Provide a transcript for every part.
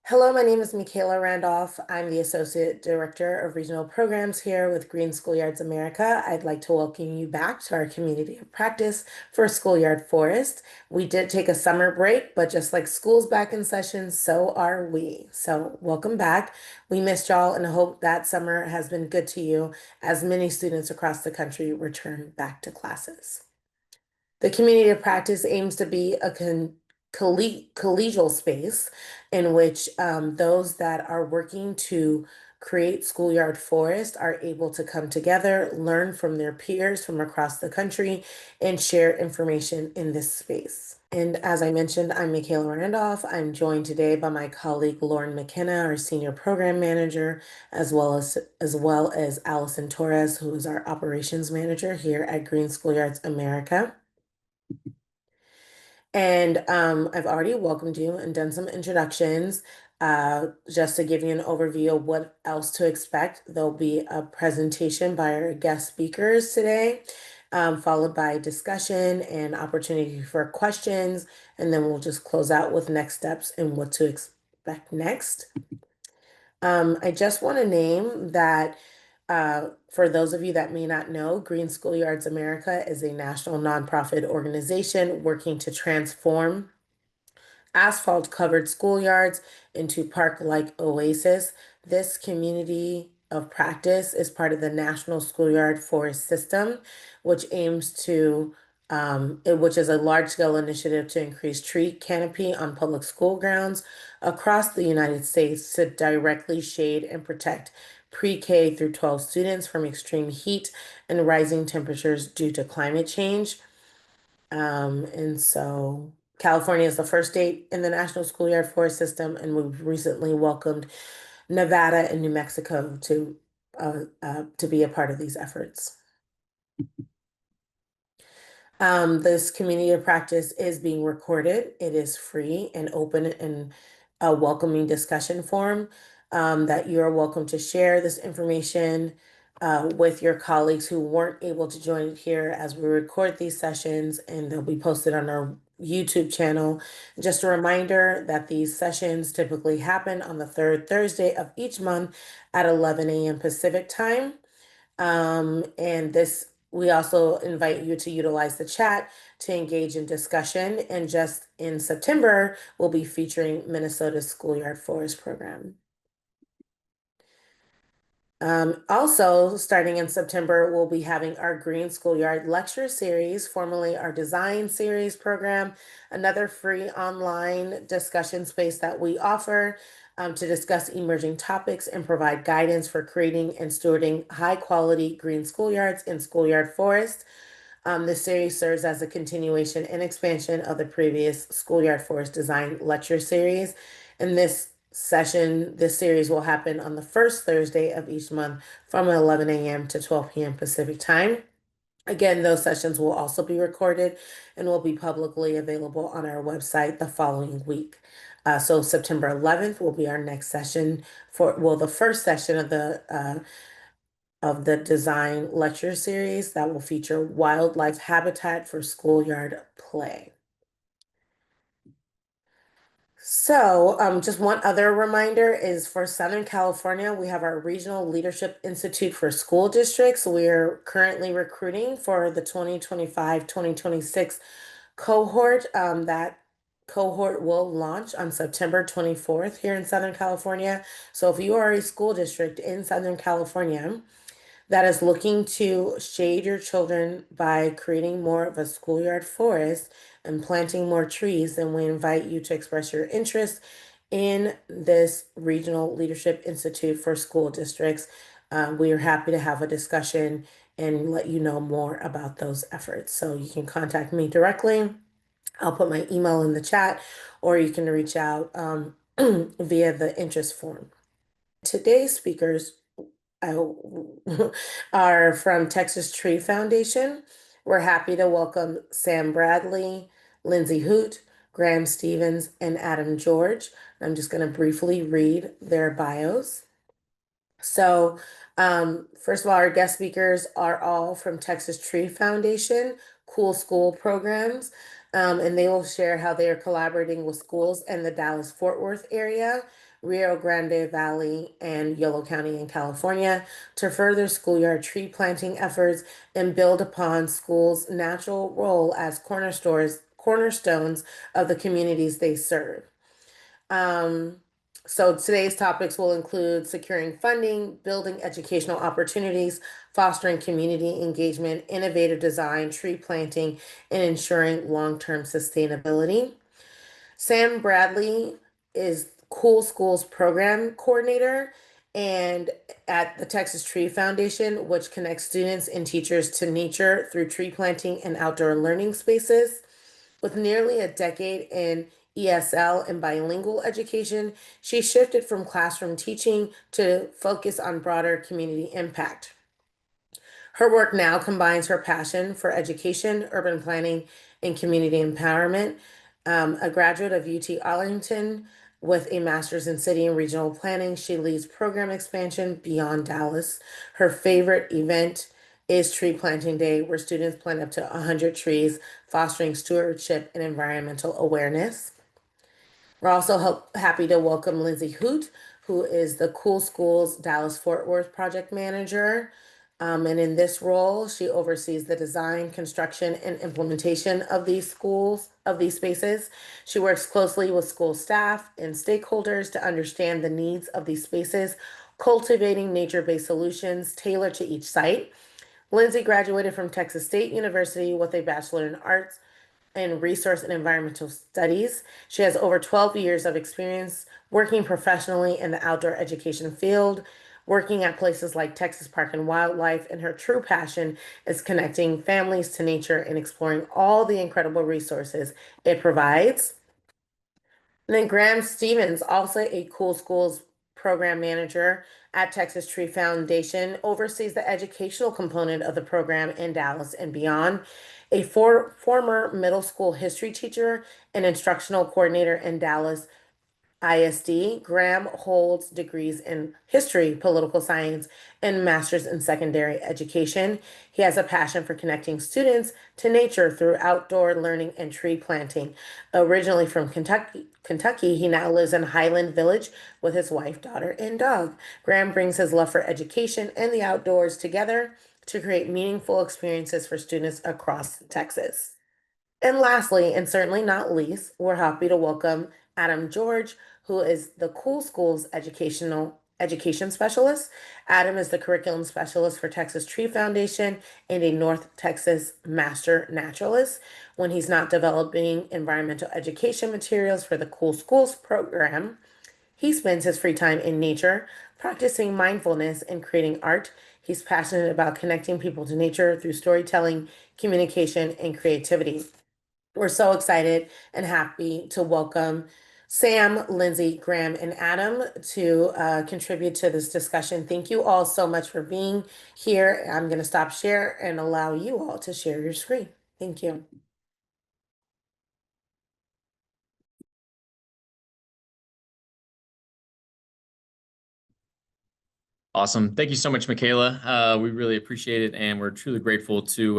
Hello, my name is Mikaela Randolph. I'm the Associate Director of Regional Programs here with Green Schoolyards America. I'd like to welcome you back to our community of practice for Schoolyard Forest. We did take a summer break, but just like school's back in session, so are we. So welcome back. We missed y'all and hope that summer has been good to you as many students across the country return back to classes. The community of practice aims to be a collegial space in which those that are working to create schoolyard forest are able to come together, learn from their peers from across the country, and share information in this space. And as I mentioned, I'm Mikaela Randolph. I'm joined today by my colleague Lauren McKenna, our senior program manager, as well as Allison Torres, who is our operations manager here at Green Schoolyards America. And I've already welcomed you and done some introductions. Just to give you an overview of what else to expect, there'll be a presentation by our guest speakers today, followed by discussion and opportunity for questions. And then we'll just close out with next steps and what to expect next. I just want to name that for those of you that may not know, Green Schoolyards America is a national nonprofit organization working to transform asphalt covered schoolyards into park-like oasis. This community of practice is part of the National Schoolyard Forest System, which aims to which is a large-scale initiative to increase tree canopy on public school grounds across the United States to directly shade and protect pre-K through 12 students from extreme heat and rising temperatures due to climate change. And so California is the first state in the National Schoolyard Forest System, and we've recently welcomed Nevada and New Mexico to be a part of these efforts. This community of practice is being recorded. It is free and open and a welcoming discussion forum that you are welcome to share this information with your colleagues who weren't able to join it here as we record these sessions, and they'll be posted on our YouTube channel. Just a reminder that these sessions typically happen on the third Thursday of each month at 11 a.m. Pacific time. And we also invite you to utilize the chat to engage in discussion. And just in September, we'll be featuring Minnesota's Schoolyard Forest program. Also, starting in September, we'll be having our Green Schoolyard Lecture Series, formerly our Design Series program, another free online discussion space that we offer to discuss emerging topics and provide guidance for creating and stewarding high-quality green schoolyards and schoolyard forests. This series serves as a continuation and expansion of the previous Schoolyard Forest Design Lecture Series. And this series will happen on the first Thursday of each month from 11 a.m. to 12 p.m. Pacific time. Again, those sessions will also be recorded and will be publicly available on our website the following week. So September 11th will be our next session the first session of the design lecture series that will feature wildlife habitat for schoolyard play. So, just one other reminder is for Southern California, we have our Regional Leadership Institute for School Districts. We're currently recruiting for the 2025-2026 cohort. That cohort will launch on September 24th here in Southern California. So if you are a school district in Southern California that is looking to shade your children by creating more of a schoolyard forest and planting more trees, then we invite you to express your interest in this Regional Leadership Institute for School Districts. We are happy to have a discussion and let you know more about those efforts. So you can contact me directly. I'll put my email in the chat, or you can reach out via the interest form. Today's speakers are from Texas Tree Foundation. We're happy to welcome Sam Bradley, Lindsay Hoot, Graham Stevens, and Adam George. I'm just going to briefly read their bios. So, first of all, our guest speakers are all from Texas Tree Foundation, Cool School Programs. And they will share how they are collaborating with schools in the Dallas-Fort Worth area, Rio Grande Valley, and Yolo County in California to further schoolyard tree planting efforts and build upon schools' natural role as cornerstones of the communities they serve. Um, so today's topics will include securing funding, building educational opportunities, fostering community engagement, innovative design, tree planting, and ensuring long-term sustainability. Sam Bradley is Cool Schools Program Coordinator and at the Texas Tree Foundation, which connects students and teachers to nature through tree planting and outdoor learning spaces. With nearly a decade in ESL and bilingual education, she shifted from classroom teaching to focus on broader community impact. Her work now combines her passion for education, urban planning, and community empowerment. A graduate of UT Arlington with a master's in city and regional planning, she leads program expansion beyond Dallas. Her favorite event is Tree Planting Day, where students plant up to 100 trees, fostering stewardship and environmental awareness. We're also happy to welcome Lindsay Hoot, who is the Cool Schools Dallas-Fort Worth project manager. And in this role, she oversees the design, construction, and implementation of these spaces. She works closely with school staff and stakeholders to understand the needs of these spaces, cultivating nature-based solutions tailored to each site. Lindsay graduated from Texas State University with a Bachelor in Arts in Resource and Environmental Studies. She has over 12 years of experience working professionally in the outdoor education field, working at places like Texas Park and Wildlife, and her true passion is connecting families to nature and exploring all the incredible resources it provides. And then Graham Stevens, also a Cool Schools program manager at Texas Tree Foundation, oversees the educational component of the program in Dallas and beyond. A former middle school history teacher and instructional coordinator in Dallas ISD, Graham holds degrees in history, political science, and master's in secondary education. He has a passion for connecting students to nature through outdoor learning and tree planting. Originally from Kentucky, he now lives in Highland Village with his wife, daughter, and dog. Graham brings his love for education and the outdoors together to create meaningful experiences for students across Texas. And lastly, and certainly not least, we're happy to welcome Adam George, who is the Cool Schools education specialist. Adam is the curriculum specialist for Texas Tree Foundation and a North Texas master naturalist. When he's not developing environmental education materials for the Cool Schools program, he spends his free time in nature, practicing mindfulness and creating art. He's passionate about connecting people to nature through storytelling, communication, and creativity. We're so excited and happy to welcome Sam, Lindsay, Graham, and Adam to contribute to this discussion. Thank you all so much for being here. I'm going to stop share and allow you all to share your screen. Thank you. Awesome. Thank you so much, Mikaela. We really appreciate it, and we're truly grateful to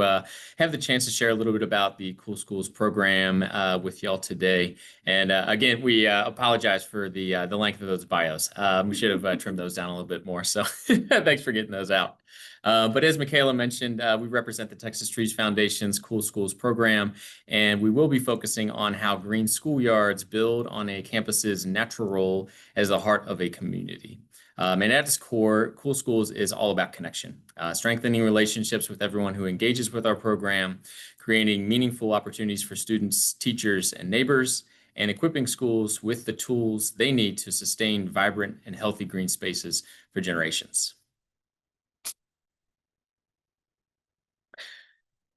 have the chance to share a little bit about the Cool Schools program with y'all today. And again, we apologize for the length of those bios. We should have trimmed those down a little bit more. So thanks for getting those out. But as Mikaela mentioned, we represent the Texas Trees Foundation's Cool Schools program, and we will be focusing on how green schoolyards build on a campus's natural role as the heart of a community. And at its core, Cool Schools is all about connection, strengthening relationships with everyone who engages with our program, creating meaningful opportunities for students, teachers, and neighbors, and equipping schools with the tools they need to sustain vibrant and healthy green spaces for generations.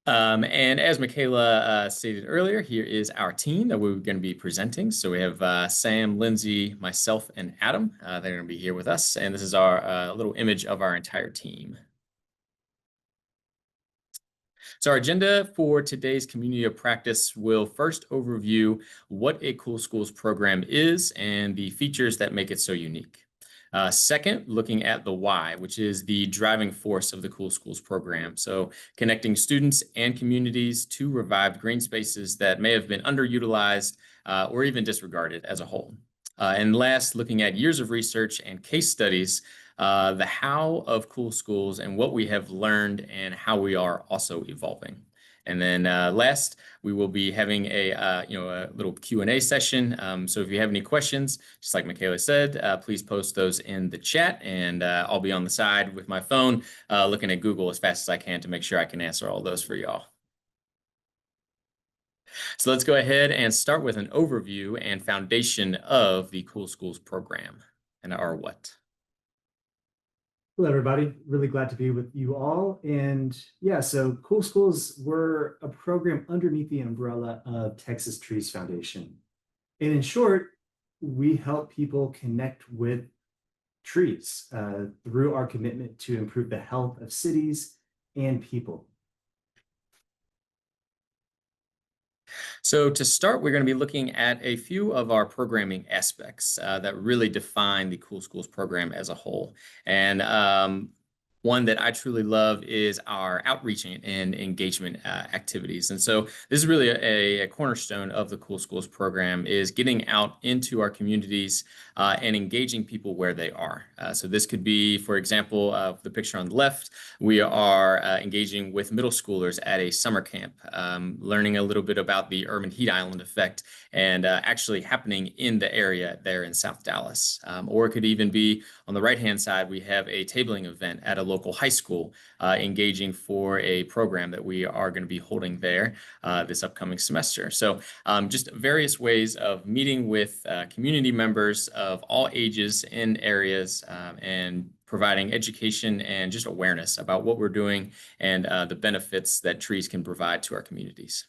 And as Mikaela stated earlier, here is our team that we're going to be presenting. So we have Sam, Lindsay, myself, and Adam. They're going to be here with us. And this is our little image of our entire team. So our agenda for today's community of practice will first overview what a Cool Schools program is and the features that make it so unique. Second, looking at the why, which is the driving force of the Cool Schools program. So connecting students and communities to revived green spaces that may have been underutilized or even disregarded as a whole. And last, looking at years of research and case studies, the how of Cool Schools and what we have learned and how we are also evolving. And then last, we will be having a little Q&A session. So if you have any questions, just like Mikaela said, please post those in the chat, and I'll be on the side with my phone looking at Google as fast as I can to make sure I can answer all those for y'all. So let's go ahead and start with an overview and foundation of the Cool Schools program and our what. Hello, everybody. Really glad to be with you all. And yeah, so Cool Schools were a program underneath the umbrella of Texas Trees Foundation. And in short, we help people connect with trees through our commitment to improve the health of cities and people. So to start, we're going to be looking at a few of our programming aspects that really define the Cool Schools program as a whole. And one that I truly love is our outreach and engagement activities. And so this is really a cornerstone of the Cool Schools program, is getting out into our communities and engaging people where they are. So this could be, for example, the picture on the left, we are engaging with middle schoolers at a summer camp, learning a little bit about the urban heat island effect and actually happening in the area there in South Dallas. Or it could even be on the right-hand side, we have a tabling event at a local high school engaging for a program that we are going to be holding there this upcoming semester. So just various ways of meeting with community members of all ages in areas and providing education and just awareness about what we're doing and the benefits that trees can provide to our communities.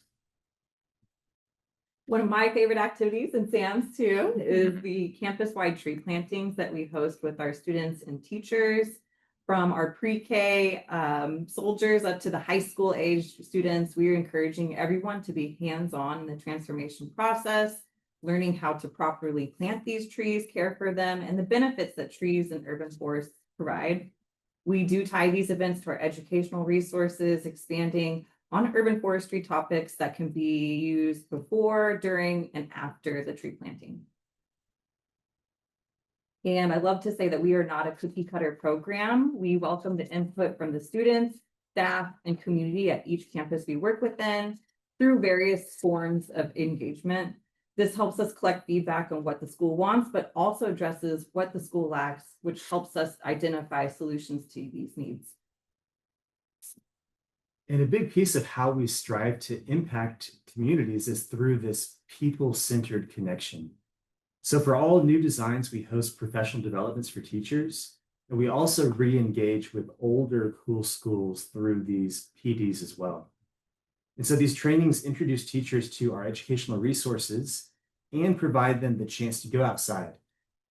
One of my favorite activities, and Sam's too, is the campus-wide tree plantings that we host with our students and teachers, from our pre-K soldiers up to the high school age students. We are encouraging everyone to be hands-on in the transformation process, learning how to properly plant these trees, care for them, and the benefits that trees and urban forests provide. We do tie these events to our educational resources, expanding on urban forestry topics that can be used before, during, and after the tree planting. And I love to say that we are not a cookie cutter program. We welcome the input from the students, staff, and community at each campus we work within through various forms of engagement. This helps us collect feedback on what the school wants, but also addresses what the school lacks, which helps us identify solutions to these needs. And a big piece of how we strive to impact communities is through this people-centered connection. So for all new designs, we host professional developments for teachers, and we also re-engage with older Cool Schools through these PDs as well. And so these trainings introduce teachers to our educational resources and provide them the chance to go outside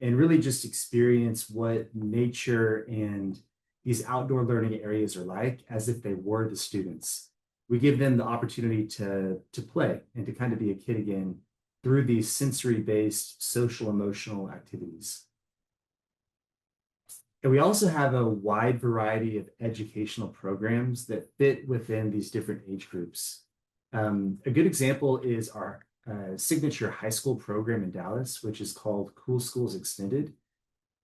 and really just experience what nature and these outdoor learning areas are like as if they were the students. We give them the opportunity to play and to kind of be a kid again through these sensory-based social emotional activities. And we also have a wide variety of educational programs that fit within these different age groups. A good example is our signature high school program in Dallas, which is called Cool Schools Extended.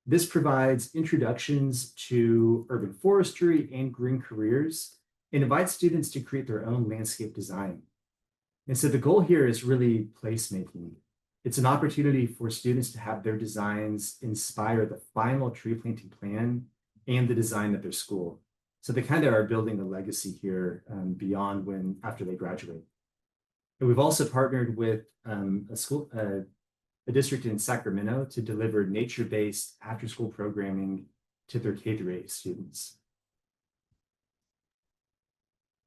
This provides introductions to urban forestry and green careers and invites students to create their own landscape design. And so the goal here is really placemaking. It's an opportunity for students to have their designs inspire the final tree planting plan and the design of their school. So they kind of are building a legacy here beyond after they graduate. And we've also partnered with a district in Sacramento to deliver nature-based after-school programming to their K-8 students.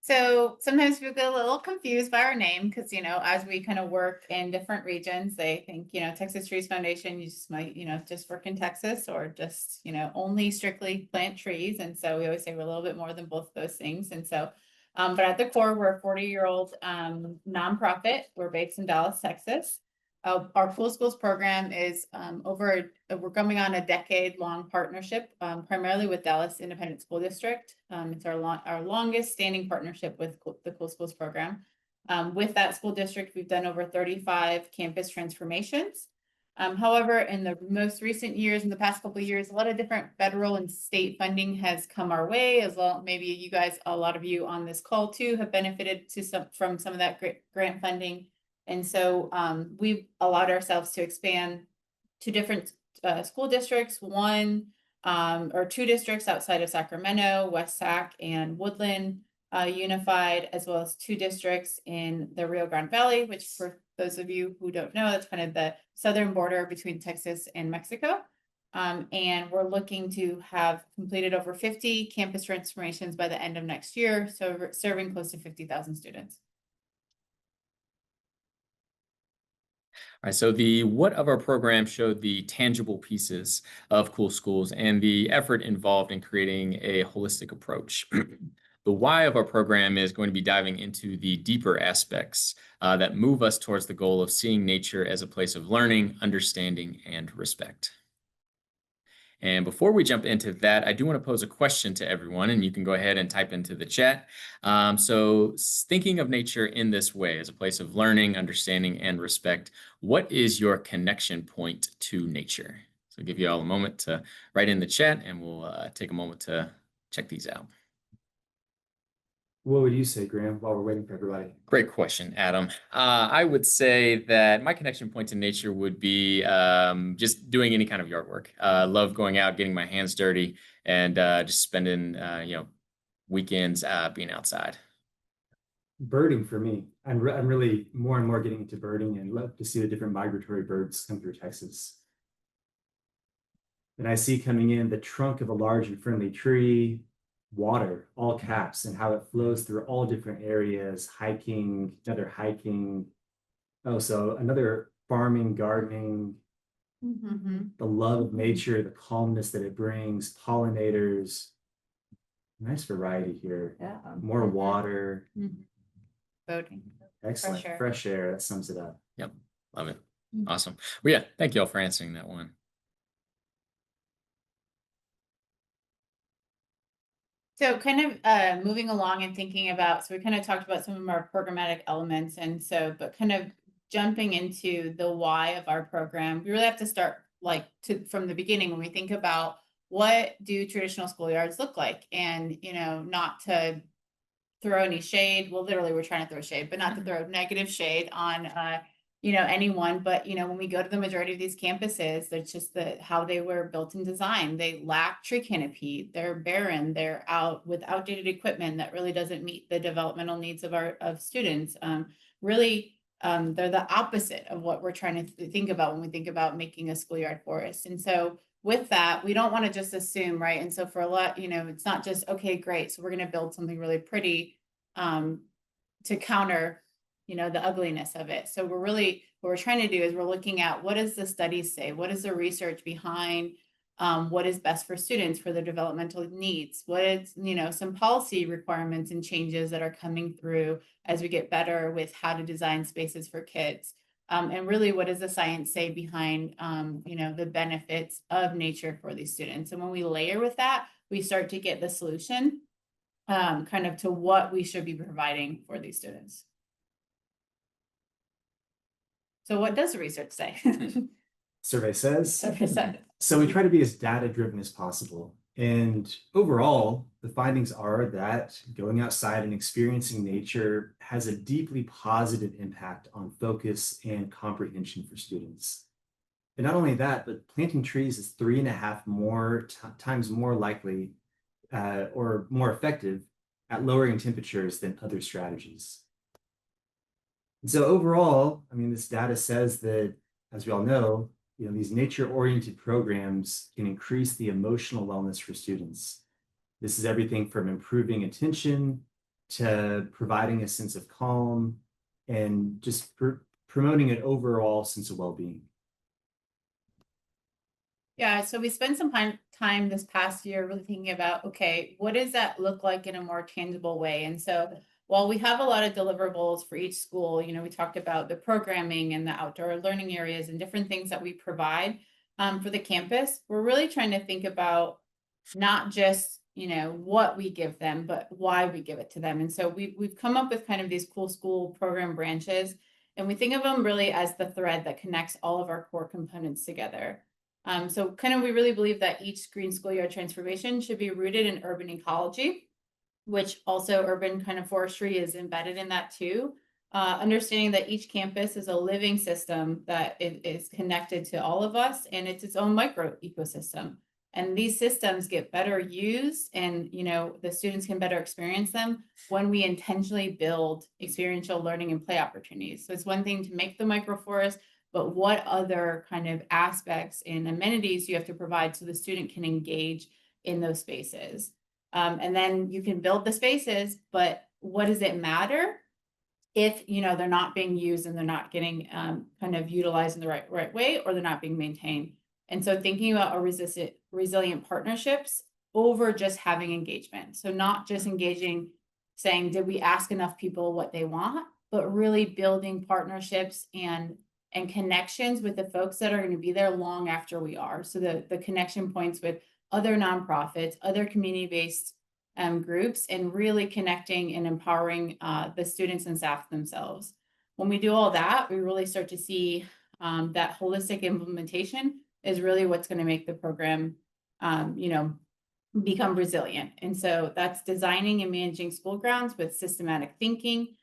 So sometimes people get a little confused by our name because, as we kind of work in different regions, they think, Texas Trees Foundation, you just might, just work in Texas or just, only strictly plant trees. And so we always say we're a little bit more than both of those things. And so, but at the core, we're a 40-year-old nonprofit. We're based in Dallas, Texas. Our Cool Schools program is we're coming on a decade-long partnership, primarily with Dallas Independent School District. It's our longest standing partnership with the Cool Schools program. With that school district, we've done over 35 campus transformations. However, in the most recent years, in the past couple of years, a lot of different federal and state funding has come our way, as well. Maybe you guys, a lot of you on this call too, have benefited from some of that grant funding. And so we've allowed ourselves to expand to different school districts, one or two districts outside of Sacramento, West Sac and Woodland Unified, as well as two districts in the Rio Grande Valley, which for those of you who don't know, that's kind of the southern border between Texas and Mexico. And we're looking to have completed over 50 campus transformations by the end of next year, so serving close to 50,000 students. All right, so the what of our program showed the tangible pieces of Cool Schools and the effort involved in creating a holistic approach. The why of our program is going to be diving into the deeper aspects that move us towards the goal of seeing nature as a place of learning, understanding, and respect. And before we jump into that, I do want to pose a question to everyone, and you can go ahead and type into the chat. So thinking of nature in this way, as a place of learning, understanding, and respect, what is your connection point to nature? So I'll give you all a moment to write in the chat, and we'll take a moment to check these out. What would you say, Graham, while we're waiting for everybody? Great question, Adam. I would say that my connection point to nature would be just doing any kind of yard work. Love going out, getting my hands dirty, and just spending weekends being outside. Birding for me. I'm really more and more getting into birding and love to see the different migratory birds come through Texas. And I see coming in the trunk of a large and friendly tree, water, all caps, and how it flows through all different areas, hiking, another hiking. Oh, so another farming, gardening, the love of nature, the calmness that it brings, pollinators. Nice variety here. Yeah. More water. Boating. Excellent. Fresh air. That sums it up. Yep. Love it. Awesome. Well, yeah, thank you all for answering that one. So kind of moving along and thinking about, so we kind of talked about some of our programmatic elements, and so, but kind of jumping into the why of our program, we really have to start from the beginning when we think about what do traditional schoolyards look like, and not to throw any shade. Well, literally we're trying to throw shade, but not to throw negative shade on anyone, but when we go to the majority of these campuses, that's just how they were built and designed. They lack tree canopy, they're barren, they're out with outdated equipment that really doesn't meet the developmental needs of students. Really, they're the opposite of what we're trying to think about when we think about making a schoolyard forest. And so with that, we don't want to just assume, right? And so for a lot, it's not just, okay, great, so we're going to build something really pretty to counter the ugliness of it. So what we're trying to do is we're looking at, what does the studies say? What is the research behind what is best for students for their developmental needs? What is, some policy requirements and changes that are coming through as we get better with how to design spaces for kids. And really, what does the science say behind, the benefits of nature for these students? And when we layer with that, we start to get the solution kind of to what we should be providing for these students. So what does the research say? Survey says. Survey says. So we try to be as data-driven as possible. And overall, the findings are that going outside and experiencing nature has a deeply positive impact on focus and comprehension for students. And not only that, but planting trees is 3.5 times more likely or more effective at lowering temperatures than other strategies. And so overall, this data says that, as we all know, these nature-oriented programs can increase the emotional wellness for students. This is everything from improving attention to providing a sense of calm and just promoting an overall sense of well-being. Yeah, so we spent some time this past year really thinking about, okay, what does that look like in a more tangible way? And so while we have a lot of deliverables for each school, you know, we talked about the programming and the outdoor learning areas and different things that we provide for the campus. We're really trying to think about not just, you know, what we give them, but why we give it to them. And so we've come up with kind of these cool school program branches, and we think of them really as the thread that connects all of our core components together. So kind of we really believe that each green schoolyard transformation should be rooted in urban ecology, which also urban kind of forestry is embedded in that too. Understanding that each campus is a living system that is connected to all of us, and it's its own micro ecosystem. And these systems get better used, and you know, the students can better experience them when we intentionally build experiential learning and play opportunities. So it's one thing to make the microforest, but what other kind of aspects and amenities you have to provide so the student can engage in those spaces. And then you can build the spaces, but what does it matter if, you know, they're not being used and they're not getting kind of utilized in the right way, or they're not being maintained? And so thinking about our resilient partnerships over just having engagement. So not just engaging, saying, did we ask enough people what they want, but really building partnerships and connections with the folks that are going to be there long after we are. So the connection points with other nonprofits, other community-based groups, and really connecting and empowering the students and staff themselves. When we do all that, we really start to see that holistic implementation is really what's going to make the program, you know, become resilient. And so that's designing and managing school grounds with systematic thinking,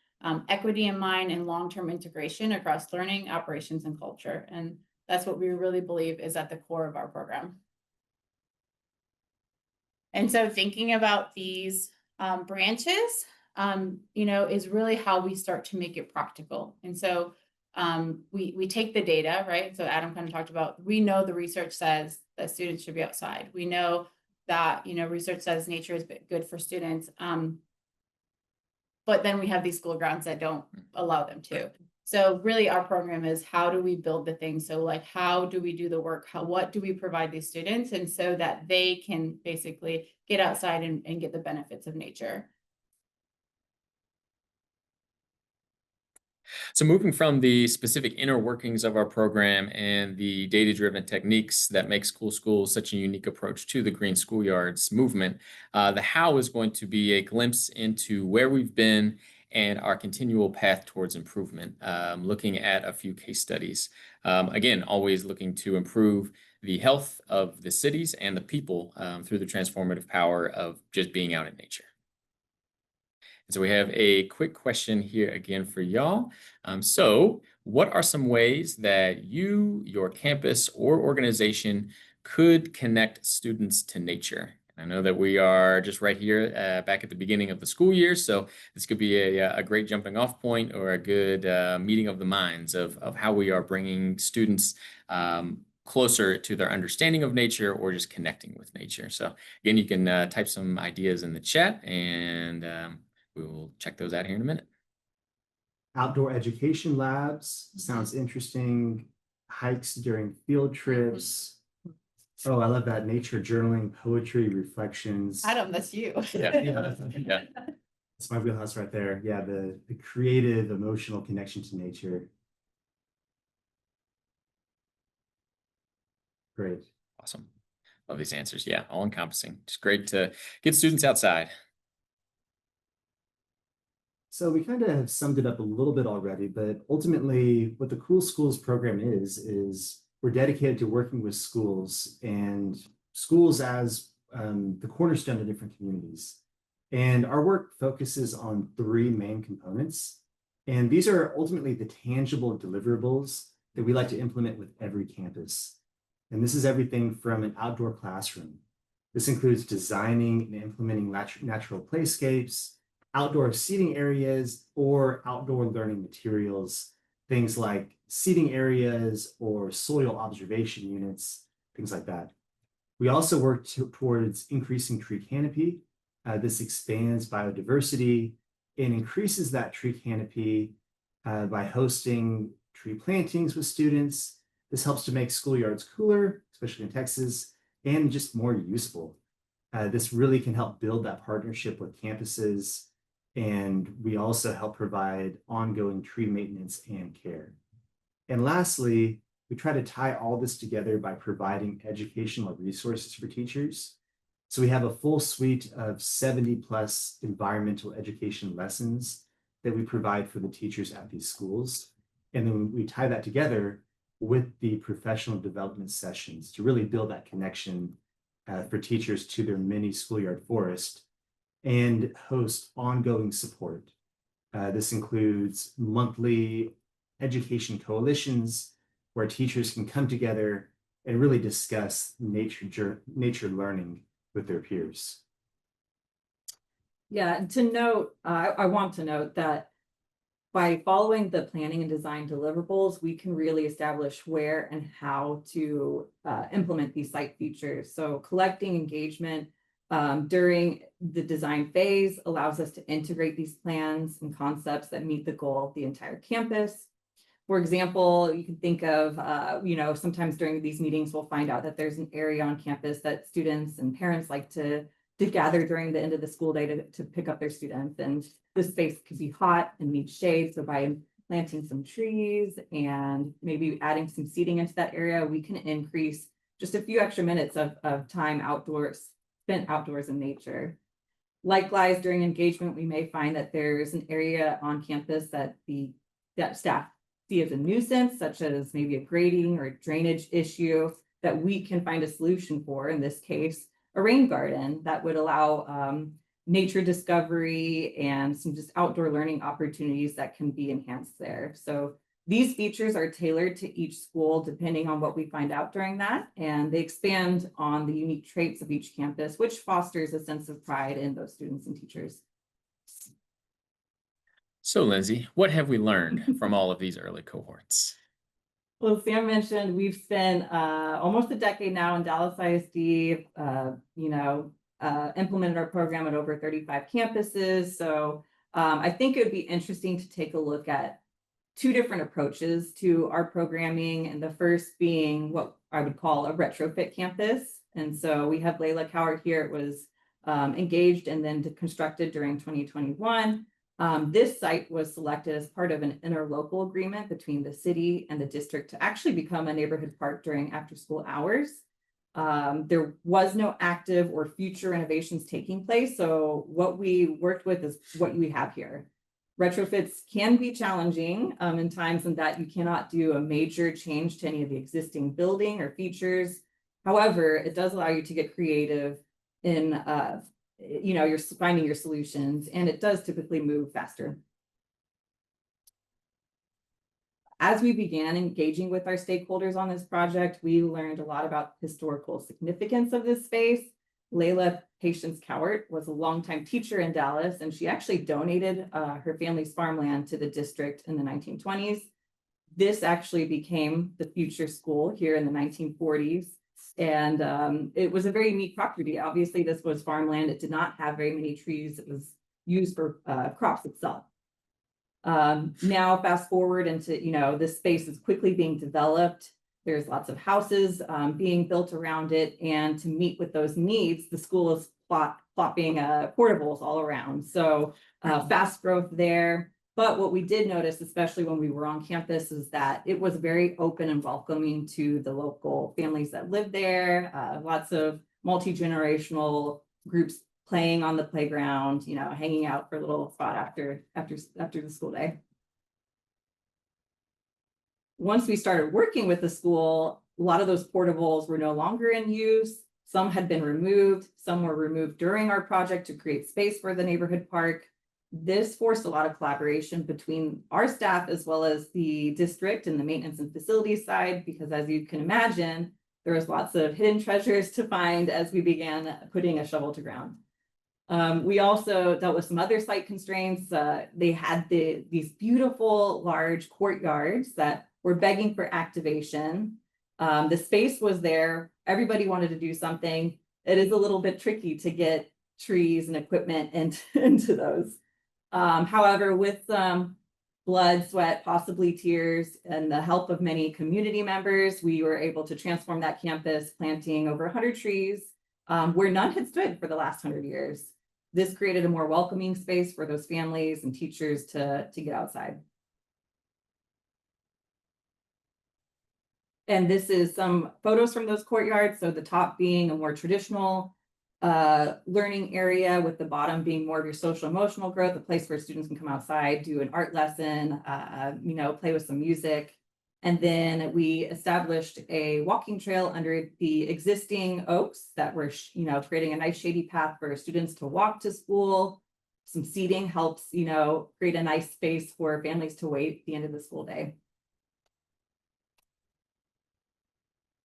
equity in mind, and long-term integration across learning, operations, and culture. And that's what we really believe is at the core of our program. And so thinking about these branches, you know, is really how we start to make it practical. And so we take the data, right? So Adam kind of talked about, we know the research says that students should be outside. We know that, you know, research says nature is good for students. But then we have these school grounds that don't allow them to. So really our program is, how do we build the thing? So like, how do we do the work? What do we provide these students? And so that they can basically get outside and get the benefits of nature. So moving from the specific inner workings of our program and the data-driven techniques that make Cool Schools such a unique approach to the Green Schoolyards movement, the how is going to be a glimpse into where we've been and our continual path towards improvement, looking at a few case studies. Again, always looking to improve the health of the cities and the people through the transformative power of just being out in nature. So we have a quick question here again for y'all. So what are some ways that you, your campus, or organization could connect students to nature? I know that we are just right here back at the beginning of the school year, so this could be a great jumping off point, or a good meeting of the minds of how we are bringing students closer to their understanding of nature, or just connecting with nature. So again, you can type some ideas in the chat, and we will check those out here in a minute. Outdoor education labs sounds interesting. Hikes during field trips. Oh, I love that. Nature journaling, poetry, reflections. Adam, that's you. Yeah. That's my wheelhouse right there. Yeah, the creative, emotional connection to nature. Great. Awesome. Love these answers. Yeah, all encompassing. It's great to get students outside. So we kind of have summed it up a little bit already, but ultimately what the Cool Schools program is we're dedicated to working with schools, and schools as the cornerstone of different communities. And our work focuses on three main components. And these are ultimately the tangible deliverables that we like to implement with every campus. And this is everything from an outdoor classroom. This includes designing and implementing natural playscapes, outdoor seating areas, or outdoor learning materials, things like seating areas or soil observation units, things like that. We also work towards increasing tree canopy. This expands biodiversity and increases that tree canopy by hosting tree plantings with students. This helps to make schoolyards cooler, especially in Texas, and just more useful. This really can help build that partnership with campuses. And we also help provide ongoing tree maintenance and care. And lastly, we try to tie all this together by providing educational resources for teachers. So we have a full suite of 70 plus environmental education lessons that we provide for the teachers at these schools. And then we tie that together with the professional development sessions to really build that connection for teachers to their mini schoolyard forest and host ongoing support. This includes monthly education coalitions where teachers can come together and really discuss nature learning with their peers. Yeah, to note, I want to note that by following the planning and design deliverables, we can really establish where and how to implement these site features. So collecting engagement during the design phase allows us to integrate these plans and concepts that meet the goal of the entire campus. For example, you can think of, sometimes during these meetings, we'll find out that there's an area on campus that students and parents like to gather during the end of the school day to pick up their students. And this space could be hot and need shade. So by planting some trees and maybe adding some seating into that area, we can increase just a few extra minutes of time spent outdoors in nature. Likewise, during engagement, we may find that there's an area on campus that staff see as a nuisance, such as maybe a grading or drainage issue that we can find a solution for, in this case, a rain garden that would allow nature discovery and some just outdoor learning opportunities that can be enhanced there. So these features are tailored to each school depending on what we find out during that, and they expand on the unique traits of each campus, which fosters a sense of pride in those students and teachers. So, Lindsay, what have we learned from all of these early cohorts? Well, Sam mentioned we've spent almost a decade now in Dallas ISD, implemented our program at over 35 campuses. So I think it would be interesting to take a look at two different approaches to our programming. And the first being what I would call a retrofit campus. And so we have Layla Cowart here. It was engaged and then constructed during 2021. This site was selected as part of an interlocal agreement between the city and the district to actually become a neighborhood park during after school hours. There was no active or future renovations taking place. So what we worked with is what we have here. Retrofits can be challenging in times in that you cannot do a major change to any of the existing building or features. However, it does allow you to get creative in you're finding your solutions, and it does typically move faster. As we began engaging with our stakeholders on this project, we learned a lot about the historical significance of this space. Layla Patience Cowart was a longtime teacher in Dallas, and she actually donated her family's farmland to the district in the 1920s. This actually became the future school here in the 1940s. And it was a very neat property. Obviously, this was farmland. It did not have very many trees. It was used for crops itself. Now, fast forward into, this space is quickly being developed. There's lots of houses being built around it. And to meet with those needs, the school is plopping portables all around. So fast growth there. But what we did notice, especially when we were on campus, is that it was very open and welcoming to the local families that lived there. Lots of multi-generational groups playing on the playground, hanging out for a little spot after the school day. Once we started working with the school, a lot of those portables were no longer in use. Some had been removed. Some were removed during our project to create space for the neighborhood park. This forced a lot of collaboration between our staff as well as the district and the maintenance and facilities side, because as you can imagine, there was lots of hidden treasures to find as we began putting a shovel to ground. We also dealt with some other site constraints. They had these beautiful large courtyards that were begging for activation. The space was there. Everybody wanted to do something. It is a little bit tricky to get trees and equipment into those. However, with some blood, sweat, possibly tears, and the help of many community members, we were able to transform that campus, planting over 100 trees where none had stood for the last 100 years. This created a more welcoming space for those families and teachers to get outside. And this is some photos from those courtyards. So the top being a more traditional learning area, with the bottom being more of your social emotional growth, a place where students can come outside, do an art lesson, play with some music. And then we established a walking trail under the existing oaks that were, creating a nice shady path for students to walk to school. Some seating helps, create a nice space for families to wait at the end of the school day.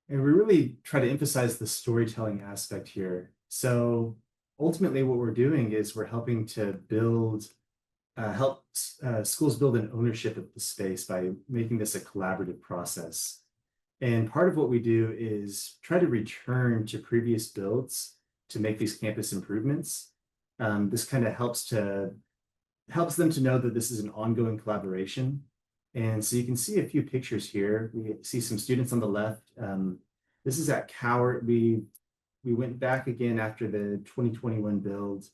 And we really try to emphasize the storytelling aspect here. So ultimately what we're doing is we're helping to help schools build an ownership of the space by making this a collaborative process. And part of what we do is try to return to previous builds to make these campus improvements. This kind of helps them to know that this is an ongoing collaboration. And so you can see a few pictures here. We see some students on the left. This is at Cowart. We went back again after the 2021 build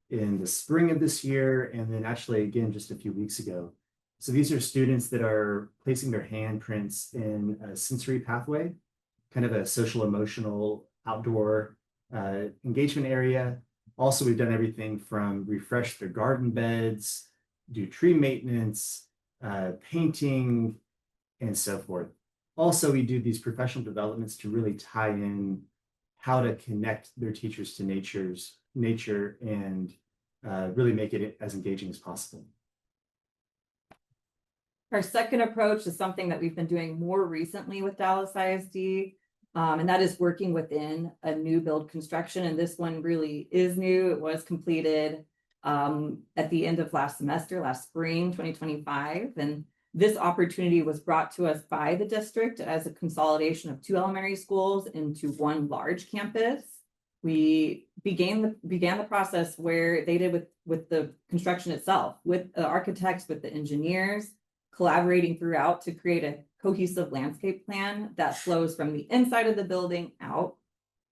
in the spring of this year, and then actually again just a few weeks ago. So these are students that are placing their handprints in a sensory pathway, kind of a social emotional outdoor engagement area. Also, we've done everything from refresh their garden beds, do tree maintenance, painting, and so forth. Also, we do these professional developments to really tie in how to connect their teachers to nature and really make it as engaging as possible. Our second approach is something that we've been doing more recently with Dallas ISD, and that is working within a new build construction. And this one really is new. It was completed at the end of last spring, 2025. And this opportunity was brought to us by the district as a consolidation of 2 elementary schools into 1 large campus. We began the process where they did with the construction itself, with the architects, with the engineers, collaborating throughout to create a cohesive landscape plan that flows from the inside of the building out.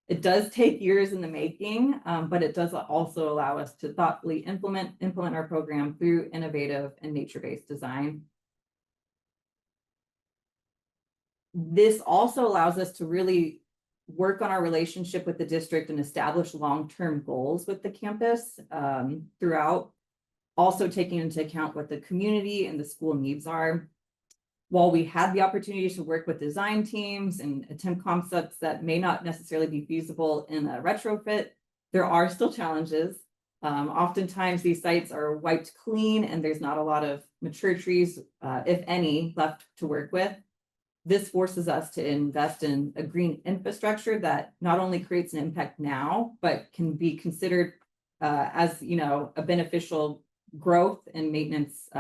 It does take years in the making, but it does also allow us to thoughtfully implement our program through innovative and nature-based design. This also allows us to really work on our relationship with the district and establish long-term goals with the campus throughout, also taking into account what the community and the school needs are. While we had the opportunity to work with design teams and attempt concepts that may not necessarily be feasible in a retrofit, there are still challenges. Oftentimes these sites are wiped clean and there's not a lot of mature trees, if any, left to work with. This forces us to invest in a green infrastructure that not only creates an impact now, but can be considered as a beneficial growth and maintenance,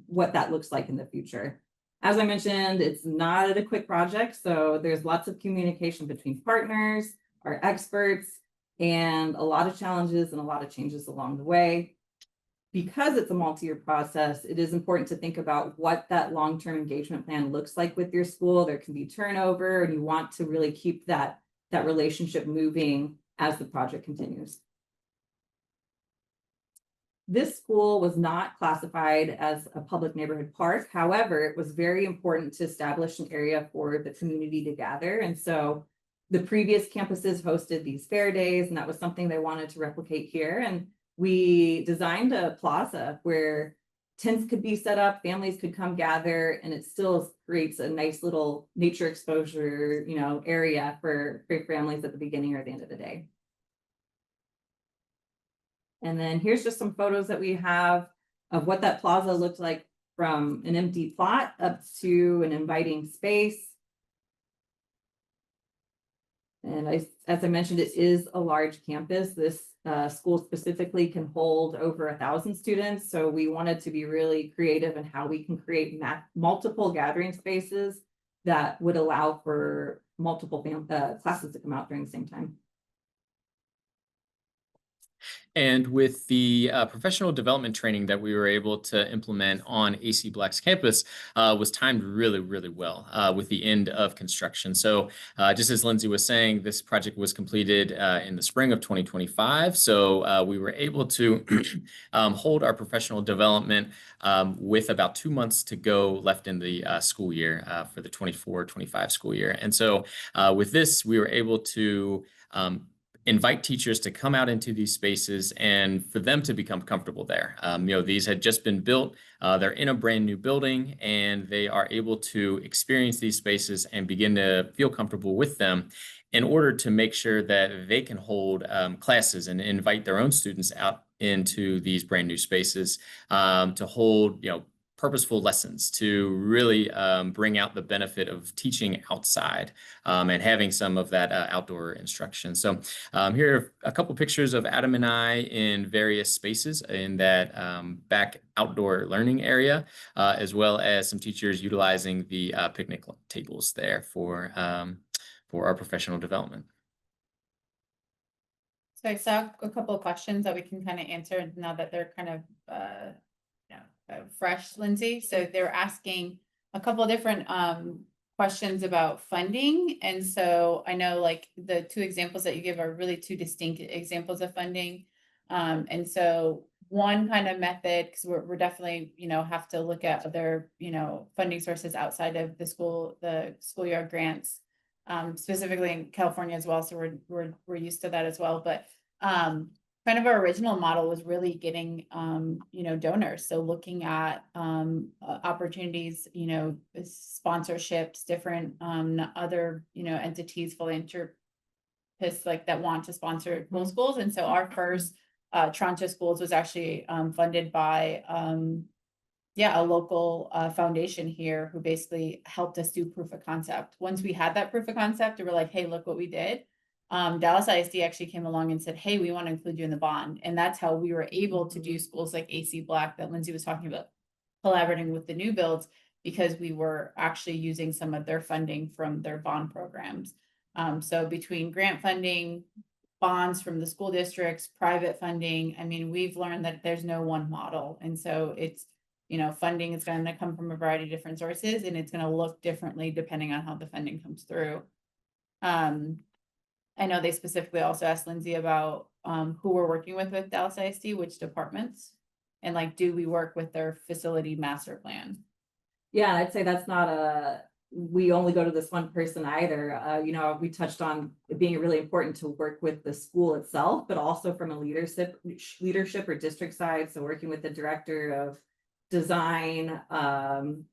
what that looks like in the future. As I mentioned, it's not a quick project, so there's lots of communication between partners, our experts, and a lot of challenges and a lot of changes along the way. Because it's a multi-year process, it is important to think about what that long-term engagement plan looks like with your school. There can be turnover, and you want to really keep that relationship moving as the project continues. This school was not classified as a public neighborhood park. However, it was very important to establish an area for the community to gather. And so the previous campuses hosted these fair days, and that was something they wanted to replicate here. And we designed a plaza where tents could be set up, families could come gather, and it still creates a nice little nature exposure, area for families at the beginning or the end of the day. And then here's just some photos that we have of what that plaza looked like from an empty plot up to an inviting space. And as I mentioned, it is a large campus. This school specifically can hold over 1,000 students. So we wanted to be really creative in how we can create multiple gathering spaces that would allow for multiple classes to come out during the same time. And with the professional development training that we were able to implement on AC Black's campus was timed really, really well with the end of construction. So just as Lindsay was saying, this project was completed in the spring of 2025. So we were able to hold our professional development with about 2 months to go left in the school year for the 24-25 school year. And so with this, we were able to invite teachers to come out into these spaces and for them to become comfortable there. These had just been built. They're in a brand new building, and they are able to experience these spaces and begin to feel comfortable with them in order to make sure that they can hold classes and invite their own students out into these brand new spaces to hold, purposeful lessons, to really bring out the benefit of teaching outside and having some of that outdoor instruction. So here are a couple pictures of Adam and I in various spaces in that back outdoor learning area, as well as some teachers utilizing the picnic tables there for our professional development. So I saw a couple of questions that we can kind of answer now that they're kind of fresh, Lindsay. So they're asking a couple of different questions about funding. And so I know like the two examples that you give are really two distinct examples of funding. And so one kind of method, because we're definitely, have to look at other, funding sources outside of the schoolyard grants, specifically in California as well. So we're used to that as well. But kind of our original model was really getting, donors. So looking at opportunities, sponsorships, different other, entities, philanthropists like that want to sponsor cool schools. And so our first tranche of schools was actually funded by a local foundation here who basically helped us do proof of concept. Once we had that proof of concept, we were like, hey, look what we did. Dallas ISD actually came along and said, hey, we want to include you in the bond. And that's how we were able to do schools like AC Black that Lindsay was talking about, collaborating with the new builds, because we were actually using some of their funding from their bond programs. So between grant funding, bonds from the school districts, private funding, I mean, we've learned that there's no one model. And so it's, funding is going to come from a variety of different sources, and it's going to look differently depending on how the funding comes through. I know they specifically also asked Lindsay about who we're working with Dallas ISD, which departments, and like, do we work with their facility master plan? Yeah, I'd say that's not we only go to this one person either. We touched on it being really important to work with the school itself, but also from a leadership or district side. So working with the director of design,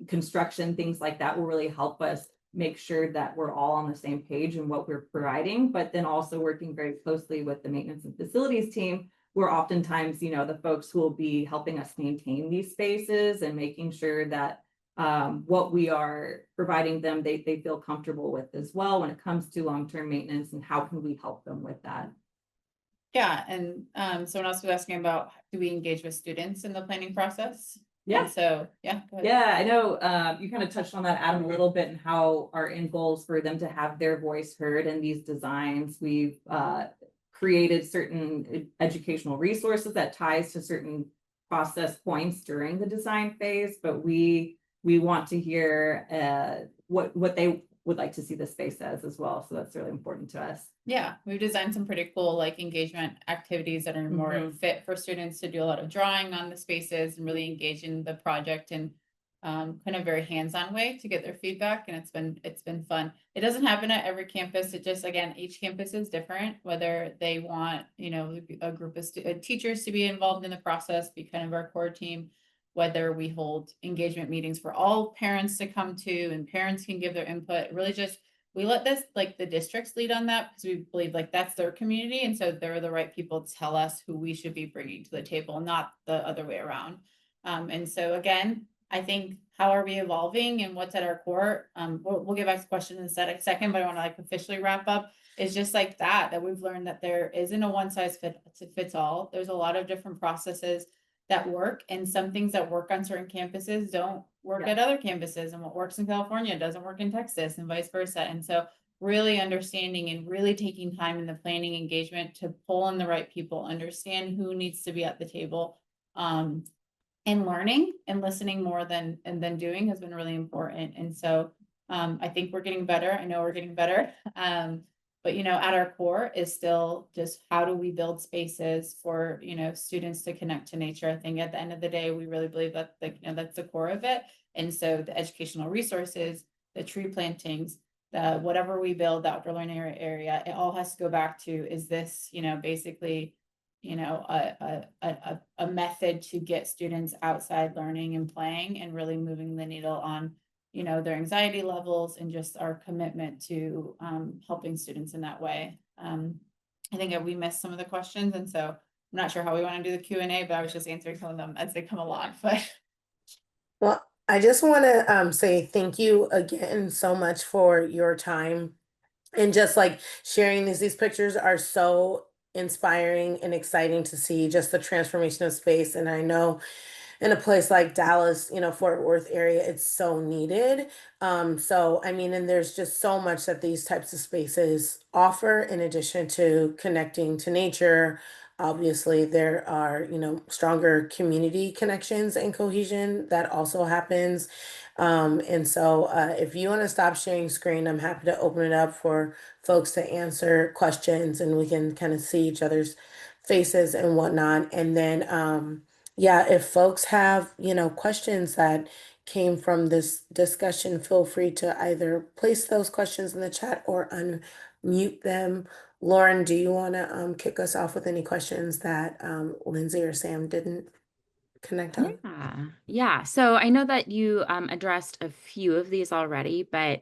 construction, things like that will really help us make sure that we're all on the same page in what we're providing, but then also working very closely with the maintenance and facilities team, where oftentimes, the folks who will be helping us maintain these spaces and making sure that what we are providing them, they feel comfortable with as well when it comes to long-term maintenance, and how can we help them with that? Yeah, and someone else was asking about, do we engage with students in the planning process? Yeah. And so, yeah. Go ahead. Yeah, I know you kind of touched on that, Adam, a little bit, and how our end goals for them to have their voice heard in these designs. We've created certain educational resources that ties to certain process points during the design phase, but we want to hear what they would like to see the space as well. So that's really important to us. Yeah, we've designed some pretty cool like engagement activities that are more fit for students to do a lot of drawing on the spaces and really engage in the project in kind of very hands-on way to get their feedback. And it's been fun. It doesn't happen at every campus. It just, again, each campus is different, whether they want, a group of teachers to be involved in the process, be kind of our core team, whether we hold engagement meetings for all parents to come to and parents can give their input. Really just, we let this, like the districts lead on that, because we believe like that's their community. And so they're the right people to tell us who we should be bringing to the table, not the other way around. And so again, I think, how are we evolving and what's at our core? We'll get back to the question in a second, but I want to like officially wrap up. It's just like that we've learned that there isn't a one size fits all. There's a lot of different processes that work, and some things that work on certain campuses don't work at other campuses, and what works in California doesn't work in Texas, and vice versa. And so really understanding and really taking time in the planning engagement to pull in the right people, understand who needs to be at the table. And learning and listening more than doing has been really important. And so I think we're getting better. I know we're getting better. But at our core is still just how do we build spaces for students to connect to nature. I think at the end of the day, we really believe that that's the core of it. And so the educational resources, the tree plantings, the whatever we build, the outdoor learning area, it all has to go back to, is this basically a method to get students outside learning and playing and really moving the needle on their anxiety levels and just our commitment to helping students in that way. I think we missed some of the questions, and so I'm not sure how we want to do the Q&A, but I was just answering some of them as they come along. But Well, I just want to say thank you again so much for your time, and just like sharing these pictures are so inspiring and exciting to see just the transformation of space. And I know in a place like Dallas, Fort Worth area, it's so needed. So I mean, and there's just so much that these types of spaces offer in addition to connecting to nature. Obviously, there are, stronger community connections and cohesion that also happens. And so if you want to stop sharing screen, I'm happy to open it up for folks to answer questions and we can kind of see each other's faces and whatnot. And then yeah, if folks have, questions that came from this discussion, feel free to either place those questions in the chat or unmute them. Lauren, do you want to kick us off with any questions that Lindsay or Sam didn't connect on? Yeah. So I know that you addressed a few of these already, but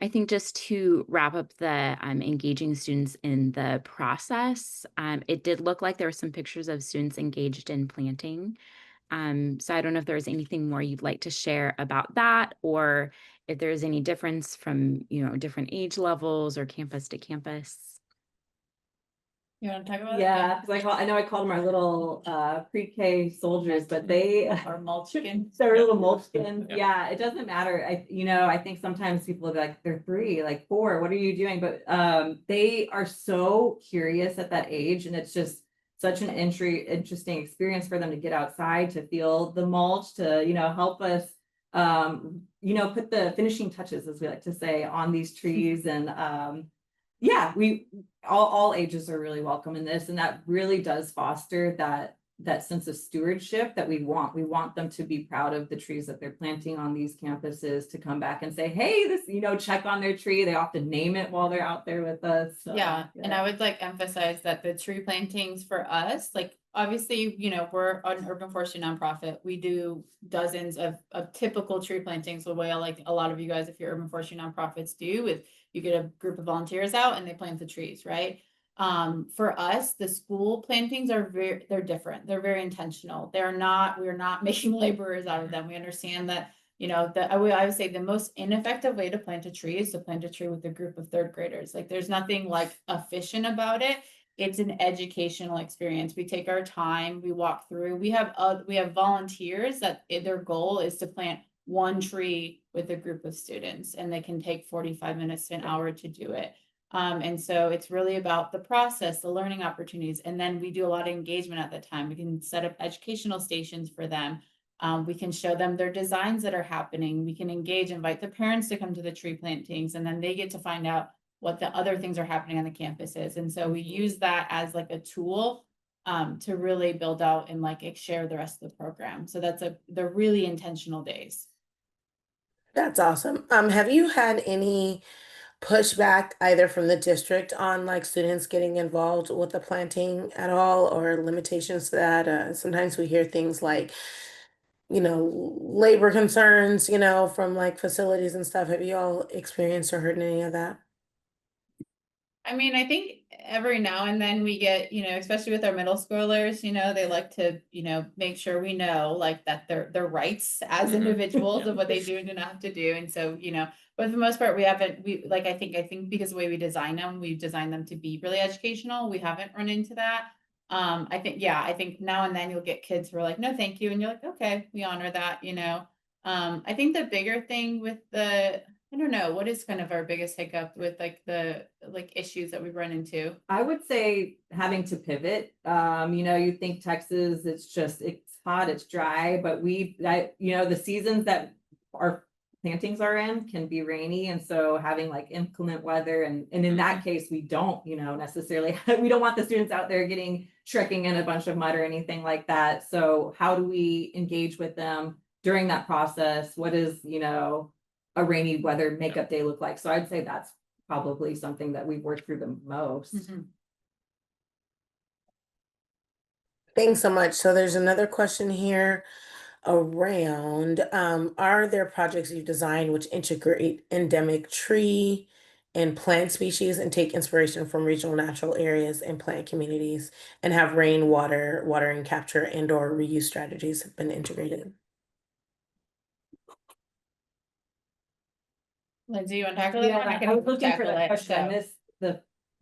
I think just to wrap up the engaging students in the process, it did look like there were some pictures of students engaged in planting. So I don't know if there's anything more you'd like to share about that, or if there's any difference from, different age levels or campus to campus. you want to talk about it? Yeah, because I know I called them our little pre-K soldiers, but they Our mulchkins. they're little mulchkins. Yep. Yeah, it doesn't matter. I think sometimes people will be like, they're 3, like 4, what are you doing? But they are so curious at that age, and it's just such an interesting experience for them to get outside, to feel the mulch, to help us put the finishing touches, as we like to say, on these trees. And yeah, we all ages are really welcome in this, and that really does foster that sense of stewardship that we want. We want them to be proud of the trees that they're planting on these campuses, to come back and say, hey, this, check on their tree. They often name it while they're out there with us. So, Yeah, and I would emphasize that the tree plantings for us, obviously, we're an urban forestry nonprofit. We do dozens of typical tree plantings the way a lot of you guys, if you're urban forestry nonprofits, do. With you get a group of volunteers out and they plant the trees, right? For us, the school plantings they're different. They're very intentional. We're not making laborers out of them. We understand that, I would say the most ineffective way to plant a tree is to plant a tree with a group of 3rd graders. There's nothing efficient about it. It's an educational experience. We take our time, we walk through, we have volunteers that their goal is to plant 1 tree with a group of students, and they can take 45 minutes to an hour to do it. And so it's really about the process, the learning opportunities. And then we do a lot of engagement at the time. We can set up educational stations for them. We can show them their designs that are happening. We can invite the parents to come to the tree plantings, and then they get to find out what the other things are happening on the campuses. And so we use that as a tool to really build out and share the rest of the program. So they're really intentional days. That's awesome. Have you had any pushback either from the district on students getting involved with the planting at all, or limitations to that? Sometimes we hear things like, labor concerns, from facilities and stuff. Have you all experienced or heard any of that? I mean, I think every now and then we get, especially with our middle schoolers, they like to, make sure we know that their rights as individuals of what they do and do not have to do. And so, but for the most part, I think because the way we design them, we design them to be really educational. We haven't run into that. I think now and then you'll get kids who are like, no, thank you. And you're like, okay, we honor that, I think the bigger thing with the I don't know, what is kind of our biggest hiccup with like the issues that we run into? I would say having to pivot. You think Texas, it's hot, it's dry, but the seasons that our plantings are in can be rainy. And so having like inclement weather and in that case, we don't, necessarily, we don't want the students out there trekking in a bunch of mud or anything like that. So how do we engage with them during that process? What is, a rainy weather makeup day look like? So I'd say that's probably something that we've worked through the most. Thanks so much. So there's another question here around, are there projects you've designed which integrate endemic tree and plant species and take inspiration from regional natural areas and plant communities and have rainwater, watering capture and or reuse strategies have been integrated? Lindsay, you want to tackle it? I was looking for tackle that it, question. I so. missed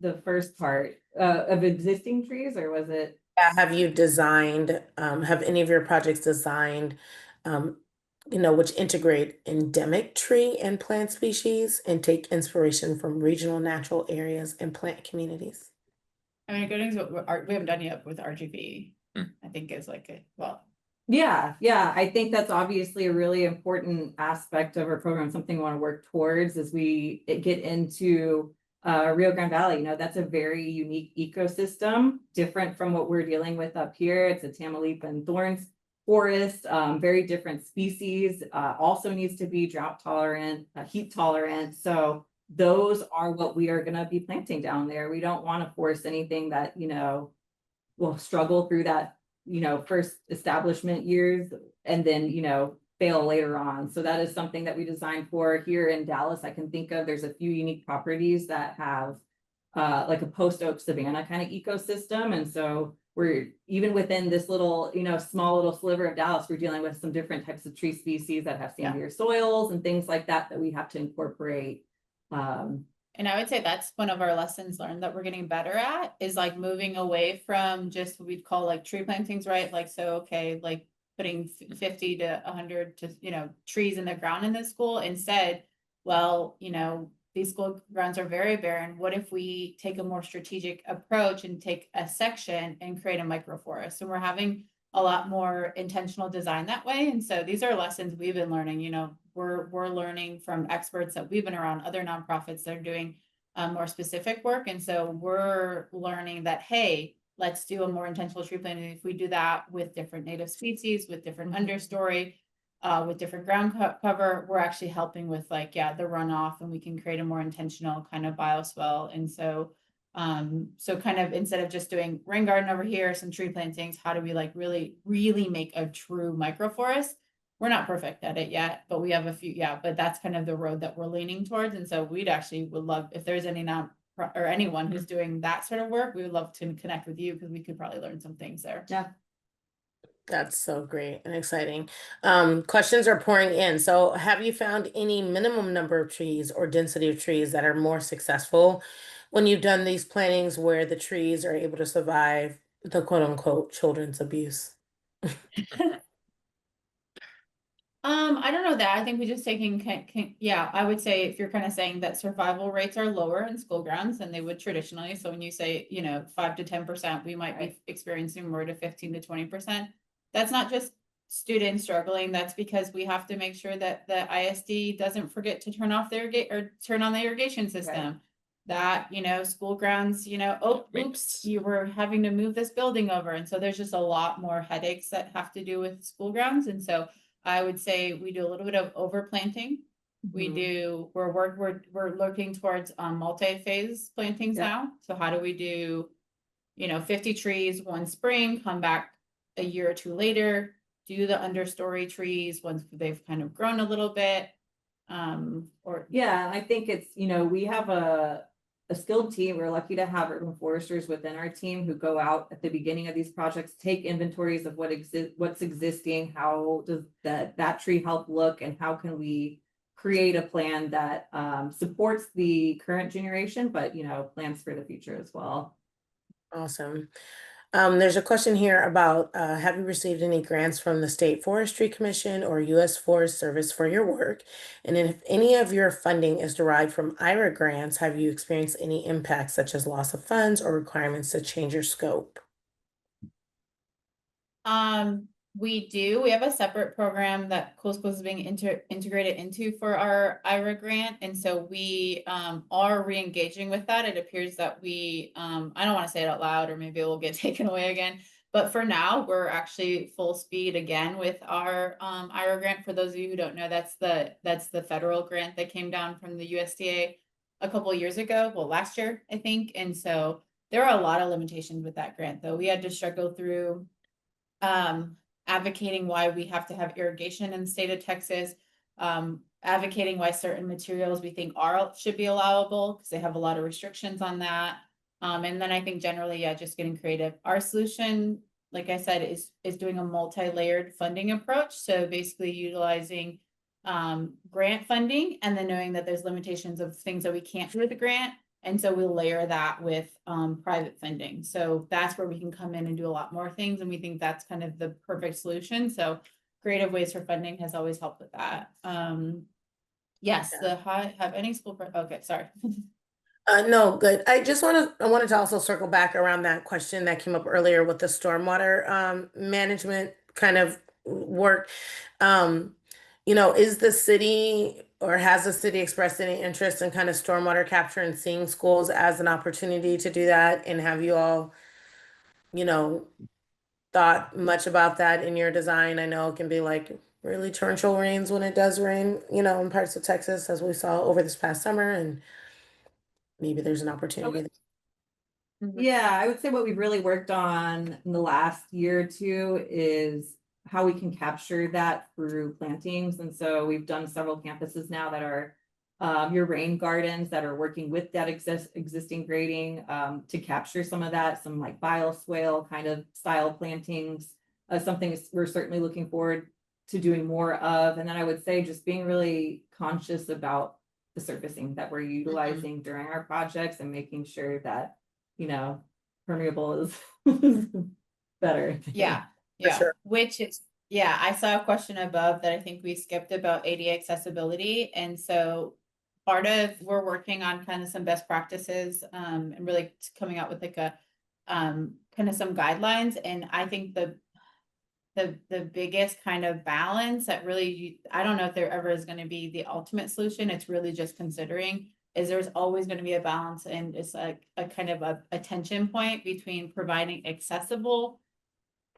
the first part of existing trees, or was it? Have you designed, have any of your projects designed, which integrate endemic tree and plant species and take inspiration from regional natural areas and plant communities? I mean, good things we haven't done yet with RGB. I think is Yeah, I think that's obviously a really important aspect of our program, something we want to work towards as we get into Rio Grande Valley. That's a very unique ecosystem, different from what we're dealing with up here. It's a Tamaulipas and thorns forest, very different species, also needs to be drought tolerant, heat tolerant. So those are what we are going to be planting down there. We don't want to force anything that, will struggle through that, first establishment years and then, fail later on. So that is something that we designed for here in Dallas. I can think of, there's a few unique properties that have like a post oak savanna kind of ecosystem. And so we're even within this little, small little sliver of Dallas, we're dealing with some different types of tree species that have sandier soils and things like that we have to incorporate. And I would say that's one of our lessons learned that we're getting better at is like moving away from just what we'd call like tree plantings, right? Like, so, okay, like putting 50 to 100 to, trees in the ground in this school. Instead, well, these school grounds are very barren. What if we take a more strategic approach and take a section and create a microforest? And we're having a lot more intentional design that way. And so these are lessons we've been learning, we're learning from experts that we've been around, other nonprofits that are doing more specific work. And so we're learning that, hey, let's do a more intentional tree planting. If we do that with different native species, with different understory, with different ground cover, we're actually helping with the runoff, and we can create a more intentional kind of bioswale. And so so kind of instead of just doing rain garden over here, some tree plantings, how do we really make a true microforest? We're not perfect at it yet, but we have a few, but that's kind of the road that we're leaning towards. And so would love, if there's anyone who's doing that sort of work, we would love to connect with you because we could probably learn some things there. Yeah. That's so great and exciting. Questions are pouring in. So have you found any minimum number of trees or density of trees that are more successful when you've done these plantings where the trees are able to survive the quote unquote children's abuse? I don't know that. I think we just taking, I would say if you're kind of saying that survival rates are lower in school grounds than they would traditionally. So when you say, 5 to 10%, we might be experiencing more to 15 to 20%. That's not just students struggling. That's because we have to make sure that the ISD doesn't forget to turn off turn on the irrigation system. Right. That, school grounds, oops, you were having to move this building over. And so there's just a lot more headaches that have to do with school grounds. And so I would say we do a little bit of overplanting. We're looking towards multi-phase plantings now. So how do we do, 50 trees one spring, come back a year or two later, do the understory trees once they've kind of grown a little bit. I think it's, we have a skilled team. We're lucky to have urban foresters within our team who go out at the beginning of these projects, take inventories of what's existing, how does that tree help look, and how can we create a plan that supports the current generation, but plans for the future as well. Awesome. There's a question here about have you received any grants from the State Forestry Commission or U.S. Forest Service for your work? And if any of your funding is derived from IRA grants, have you experienced any impacts such as loss of funds or requirements to change your scope? We do. We have a separate program that Cool Schools is being integrated into for our IRA grant. And so we are re-engaging with that. It appears that we, I don't want to say it out loud or maybe it will get taken away again. But for now, we're actually full speed again with our IRA grant. For those of you who don't know, that's the federal grant that came down from the USDA a couple of years ago. Well, last year, I think. And so there are a lot of limitations with that grant, though. We had to struggle through advocating why we have to have irrigation in the state of Texas, advocating why certain materials we think should be allowable because they have a lot of restrictions on that. And then I think generally, yeah, just getting creative. Our solution, like I said, is doing a multi-layered funding approach. So basically utilizing grant funding and then knowing that there's limitations of things that we can't do with the grant. And so we'll layer that with private funding. So that's where we can come in and do a lot more things. And we think that's kind of the perfect solution. So creative ways for funding has always helped with that. Yes, have any school, okay, sorry. No, good. I wanted to also circle back around that question that came up earlier with the stormwater management kind of work. Is the city or has the city expressed any interest in kind of stormwater capture and seeing schools as an opportunity to do that? And have you all, you know, thought much about that in your design? I know it can be like really torrential rains when it does rain, in parts of Texas, as we saw over this past summer, and maybe there's an opportunity. Yeah, I would say what we've really worked on in the last year or two is how we can capture that through plantings. And so we've done several campuses now that are your rain gardens that are working with that existing grading to capture some of that, some like bioswale kind of style plantings, something we're certainly looking forward to doing more of. And then I would say just being really conscious about the surfacing that we're utilizing during our projects and making sure that, permeable is better. Yeah, sure. Which is, yeah, I saw a question above that I think we skipped about ADA accessibility. And so part of, we're working on kind of some best practices and really coming out with like a kind of some guidelines. And I think the biggest kind of balance that really, I don't know if there ever is going to be the ultimate solution. It's really just considering is there's always going to be a balance and it's like a kind of a tension point between providing accessible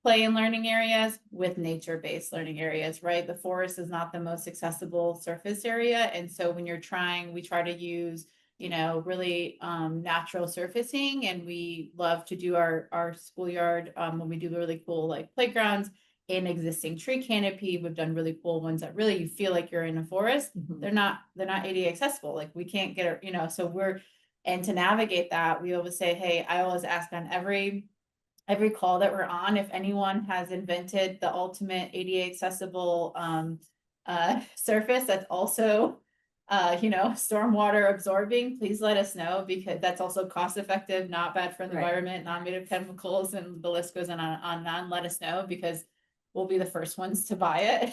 play and learning areas with nature-based learning areas, right? The forest is not the most accessible surface area. And so when we try to use, really natural surfacing, and we love to do our schoolyard when we do really cool like playgrounds in existing tree canopy. We've done really cool ones that really you feel like you're in a forest. They're not ADA accessible. Like we can't get it, so and to navigate that, we always say, hey, I always ask on every call that we're on, if anyone has invented the ultimate ADA accessible surface that's also stormwater absorbing, please let us know, because that's also cost effective, not bad for the environment, not made of chemicals, and the list goes on. Let us know, because we'll be the first ones to buy it.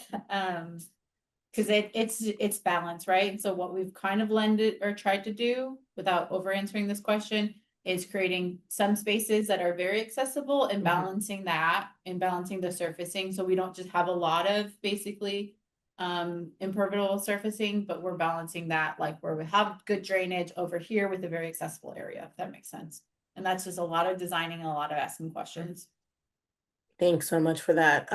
Because it's balance, right? And so what we've kind of lended or tried to do, without over answering this question, is creating some spaces that are very accessible and balancing that and balancing the surfacing. So we don't just have a lot of basically impermeable surfacing, but we're balancing that, like where we have good drainage over here with a very accessible area, if that makes sense. And that's just a lot of designing and a lot of asking questions. Thanks so much for that.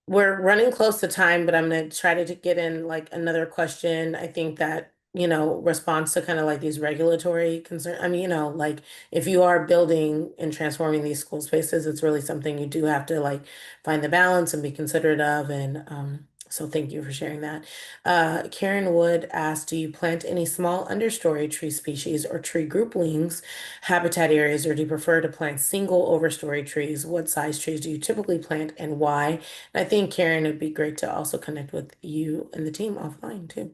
We're running close to time, but I'm going to try to get in like another question. I think that, response to kind of like these regulatory concerns. I mean, like if you are building and transforming these school spaces, it's really something you do have to like find the balance and be considerate of. And so thank you for sharing that. Karen Wood asked, do you plant any small understory tree species or tree groupings, habitat areas, or do you prefer to plant single overstory trees? What size trees do you typically plant and why? And I think, Karen, it'd be great to also connect with you and the team offline too.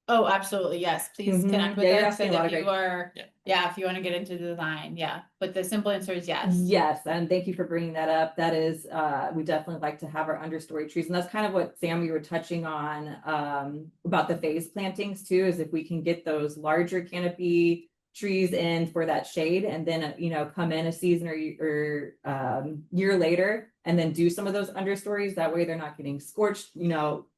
Oh, absolutely, yes, please Mhm. connect with Yeah, you're us, asking and a lot if of you great- are, Yeah. yeah, if you wanna get into design, yeah, but the simple answer is yes. Yes, and thank you for bringing that up. That is, we definitely like to have our understory trees, and that's kind of what Sam, you were touching on, about the phase plantings too, is if we can get those larger canopy trees in for that shade, and then, come in a season or year later, and then do some of those understories. That way they're not getting scorched,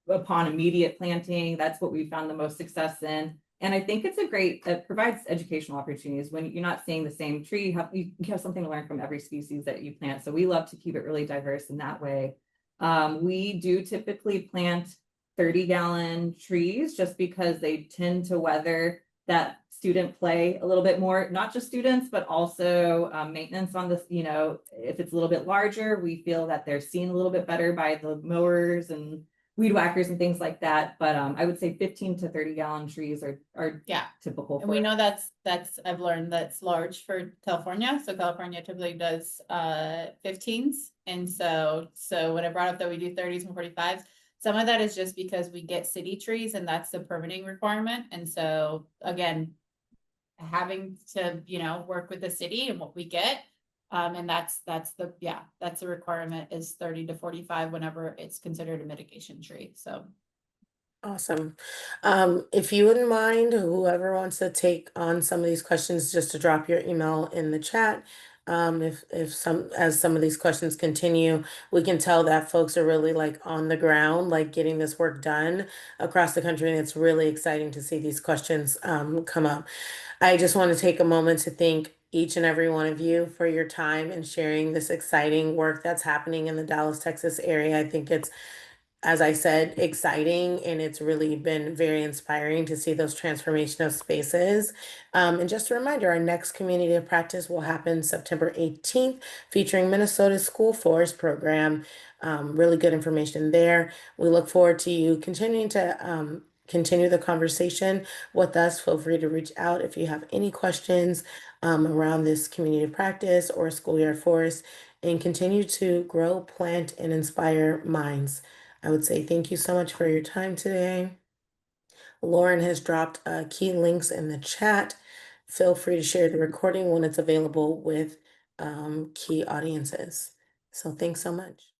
upon immediate planting. That's what we found the most success in. And I think it provides educational opportunities when you're not seeing the same tree. You have something to learn from every species that you plant. So we love to keep it really diverse in that way. We do typically plant 30-gallon trees just because they tend to weather that student play a little bit more, not just students, but also maintenance on this. If it's a little bit larger, we feel that they're seen a little bit better by the mowers and weed whackers and things like that. But I would say 15 to 30-gallon trees are Yeah. typical. And we know that's I've learned that's large for California. So California typically does 15s. And so when I brought up that we do 30s and 45s, some of that is just because we get city trees and that's the permitting requirement. And so again, having to, work with the city and what we get. And that's the requirement is 30 to 45 whenever it's considered a mitigation tree. So Awesome. If you wouldn't mind, whoever wants to take on some of these questions, just to drop your email in the chat. If as some of these questions continue, we can tell that folks are really like on the ground, like getting this work done across the country, and it's really exciting to see these questions come up. I just want to take a moment to thank each and every one of you for your time and sharing this exciting work that's happening in the Dallas, Texas area. I think it's, as I said, exciting, and it's really been very inspiring to see those transformational spaces. And just a reminder, our next community of practice will happen September 18th, featuring Minnesota's School Forest program. Really good information there. We look forward to you continuing to continue the conversation with us. Feel free to reach out if you have any questions around this community of practice or Schoolyard Forest, and continue to grow, plant, and inspire minds. I would say thank you so much for your time today. Lauren has dropped key links in the chat. Feel free to share the recording when it's available with key audiences. So thanks so much.